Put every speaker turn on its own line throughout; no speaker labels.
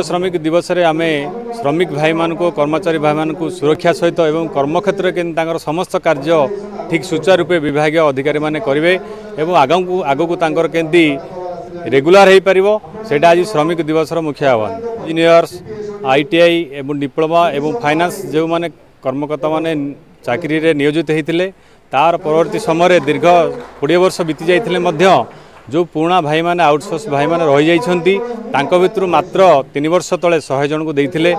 श्रमिक दिवस रे आमे श्रमिक भाई मान को कर्मचारी भाई मान को सुरक्षा सहित एवं कर्मक्षेत्र के समस्त कार्य ठीक सुचारू रूपे विभाग अधिकारी माने करेंगे एवं आगू केमती रेगुलर हो पार से आज श्रमिक दिवस मुख्य आह्वान। इंजीनियर्स आईटीआई एवं डिप्लोमा एवं फाइनान्स जो माने कर्मकर्ता माने चाकरी रे नियोजित होते तार परवर्ती समय दीर्घ 20 वर्ष बीती जाते जो पुराना भाई माने आउटसोर्स भाई माने रही जाइछन्ती भितर मात्र 3 वर्ष तले 100 जन को देइथिले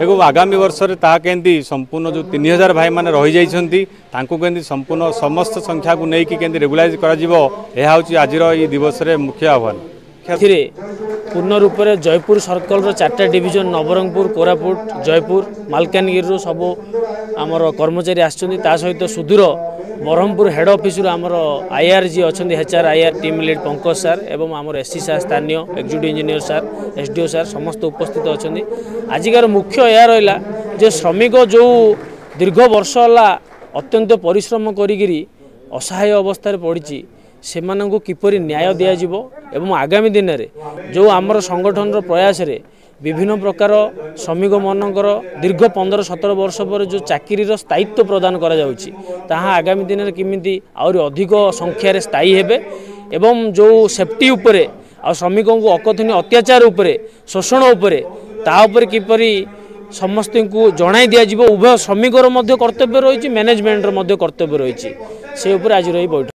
एवं आगामी वर्ष रे ता केंदी संपूर्ण जो 3000 भाई माने रही जाइछन्ती तांको केंदी संपूर्ण समस्त संख्या को नेकी केंदी रेगुलाइज करा जिवो एहा होची आजिर ई दिवस रे मुख्य आह्वान।
पूर्ण रूप से जयपुर सर्कल 4टा डिविजन नवरंगपुर कोरापुट जयपुर मालकानगिरी सब आमर कर्मचारी आसछन्ती ता सहित सुदूर ब्रह्मपुर हेड ऑफिस आमर आईआर जी अच्छा HR IR team lead Pankaj सार एवं आमर एससी सार स्थानीय एक्जिक्यूटिव इंजीनियर सार एसडीओ सार समस्त उपस्थित अच्छा। आजिकार मुख्य यह रहा जे श्रमिक जो दीर्घ वर्ष है अत्यंत परिश्रम करी असहाय अवस्था पड़ी से किपरि न्याय दिज्व एवं आगामी दिन में जो आमर संगठन प्रयास रे विभिन्न प्रकार श्रमिक मानकर दीर्घ 15-17 वर्ष पर जो चाकरी स्थायित्व प्रदान करा जाउची ताहा आगामी दिन में किमिति आउरी अधिक संख्यार स्थायी हेबे एवं जो सेफ्टी उपरे आ श्रमिकों को अकथनीय अत्याचार उपरे शोषण उपरे ता उपरे किपरि समस्त को जणाई दिज्व उभय श्रमिकर कर्तव्य रही मैनेजमेंटर कर्तव्य रही से आज रही बैठक।